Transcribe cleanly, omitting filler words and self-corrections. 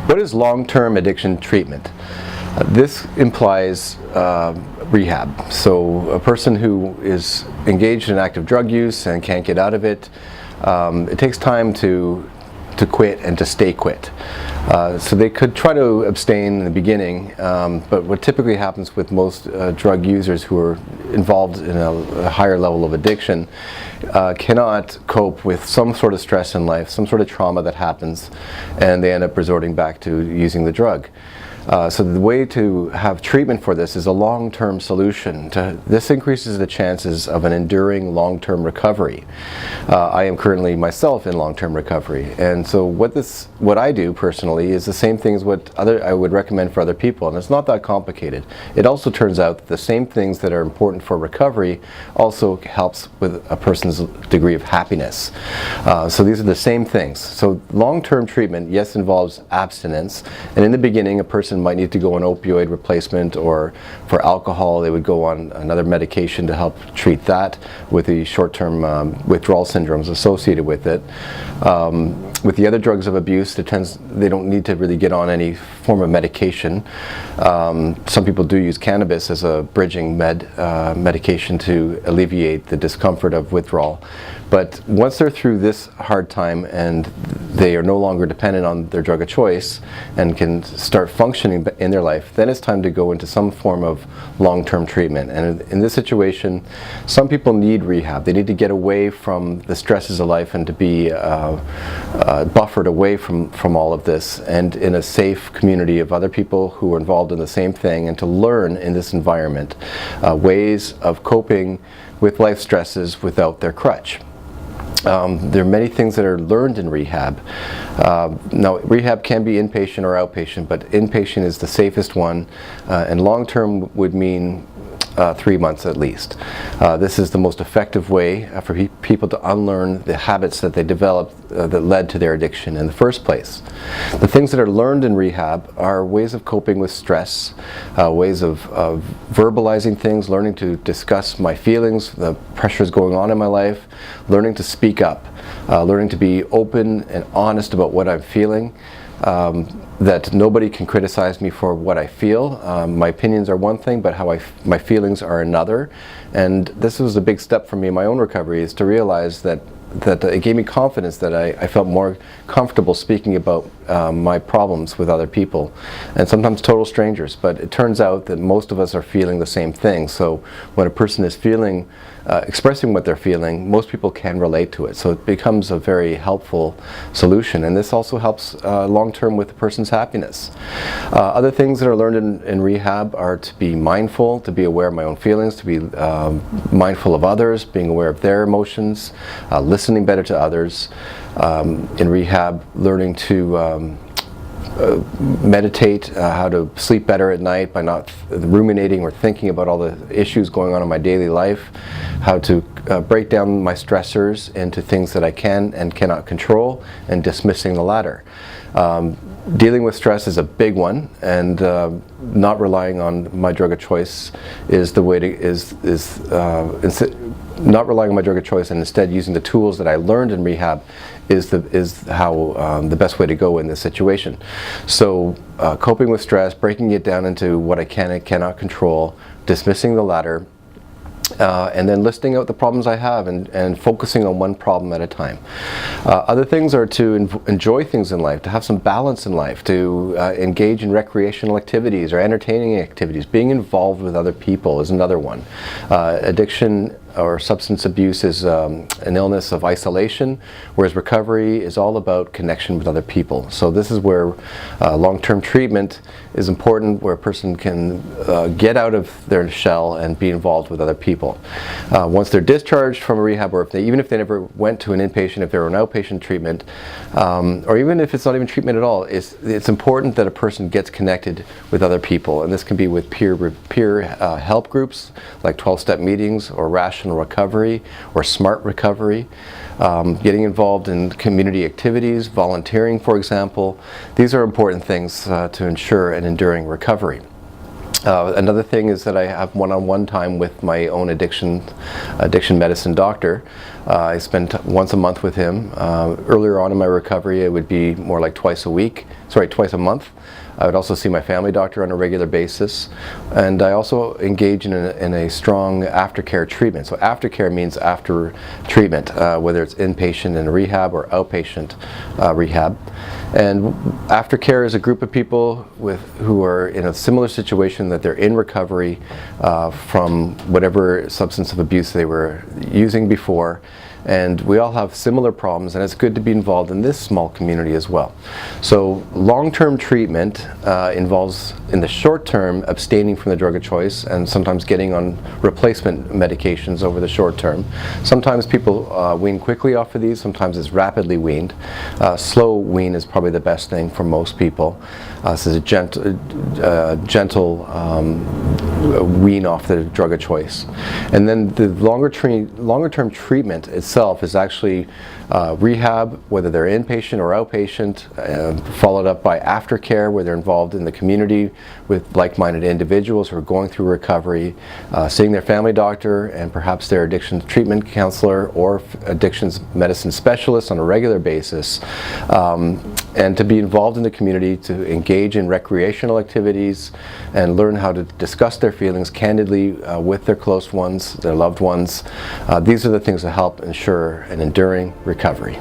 What is long-term addiction treatment? This implies rehab. So a person who is engaged in active drug use and can't get out of it, it takes time to quit and to stay quit. So they could try to abstain in the beginning, but what typically happens with most drug users who are involved in a higher level of addiction cannot cope with some sort of stress in life, some sort of trauma that happens, and they end up resorting back to using the drug. So the way to have treatment for this is a long-term solution. This increases the chances of an enduring long-term recovery. I am currently myself in long-term recovery, and so what I do personally is the same things I would recommend for other people, and it's not that complicated. It also turns out that the same things that are important for recovery also helps with a person's degree of happiness. So these are the same things. So long-term treatment, yes, involves abstinence, and in the beginning a person might need to go on opioid replacement, or for alcohol they would go on another medication to help treat that with the short-term withdrawal syndromes associated with it. With the other drugs of abuse, they don't need to really get on any form of medication. Some people do use cannabis as a bridging medication to alleviate the discomfort of withdrawal. But once they're through this hard time and they are no longer dependent on their drug of choice and can start functioning in their life, then it's time to go into some form of long-term treatment. And in this situation, some people need rehab. They need to get away from the stresses of life and to be buffered away from all of this, and in a safe community of other people who are involved in the same thing, and to learn in this environment ways of coping with life stresses without their crutch. There are many things that are learned in rehab. Now, rehab can be inpatient or outpatient, but inpatient is the safest one, and long-term would mean 3 months at least. This is the most effective way for people to unlearn the habits that they developed that led to their addiction in the first place. The things that are learned in rehab are ways of coping with stress, ways of verbalizing things, learning to discuss my feelings, the pressures going on in my life, learning to speak up, learning to be open and honest about what I'm feeling. That nobody can criticize me for what I feel. My opinions are one thing, but my feelings are another. And this was a big step for me in my own recovery, is to realize that it gave me confidence, that I felt more comfortable speaking about my problems with other people, and sometimes total strangers. But it turns out that most of us are feeling the same thing. So when a person is expressing what they're feeling, most people can relate to it. So it becomes a very helpful solution, and this also helps long-term with the person's happiness. Other things that are learned in rehab are to be mindful, to be aware of my own feelings, to be mindful of others, being aware of their emotions, listening better to others. In rehab, learning to meditate, how to sleep better at night by not ruminating or thinking about all the issues going on in my daily life, how to break down my stressors into things that I can and cannot control, and dismissing the latter. Dealing with stress is a big one, and not relying on my drug of choice is the way to not relying on my drug of choice and instead using the tools that I learned in rehab is how the best way to go in this situation. So coping with stress, breaking it down into what I can and cannot control, dismissing the latter, and then listing out the problems I have and focusing on one problem at a time. Other things are to enjoy things in life, to have some balance in life, to engage in recreational activities or entertaining activities. Being involved with other people is another one. Addiction or substance abuse is an illness of isolation, whereas recovery is all about connection with other people. So this is where long-term treatment is important, where a person can get out of their shell and be involved with other people. Once they're discharged from a rehab, or even if they never went to an inpatient, if they're on outpatient treatment, or even if it's not even treatment at all, it's important that a person gets connected with other people, and this can be with peer help groups like 12-step meetings, or rational recovery, or smart recovery. Getting involved in community activities, volunteering, for example. These are important things to ensure an enduring recovery. Another thing is that I have one-on-one time with my own addiction medicine doctor. I spend once a month with him. Earlier on in my recovery, it would be more like twice a month. I would also see my family doctor on a regular basis, and I also engage in a strong aftercare treatment. So aftercare means after treatment, whether it's inpatient in rehab or outpatient rehab. And aftercare is a group of people who are in a similar situation, that they're in recovery from whatever substance of abuse they were using before. And we all have similar problems, and it's good to be involved in this small community as well. So long-term treatment involves, in the short term, abstaining from the drug of choice and sometimes getting on replacement medications over the short term. Sometimes people wean quickly off of these, sometimes it's rapidly weaned. Slow wean is probably the best thing for most people. This is a gentle wean off the drug of choice. And then the longer-term treatment itself is actually rehab, whether they're inpatient or outpatient, followed up by aftercare, where they're involved in the community with like-minded individuals who are going through recovery, seeing their family doctor and perhaps their addiction treatment counselor or addictions medicine specialist on a regular basis, and to be involved in the community, to engage in recreational activities and learn how to discuss their feelings candidly with their close ones, their loved ones. These are the things that help ensure an enduring recovery.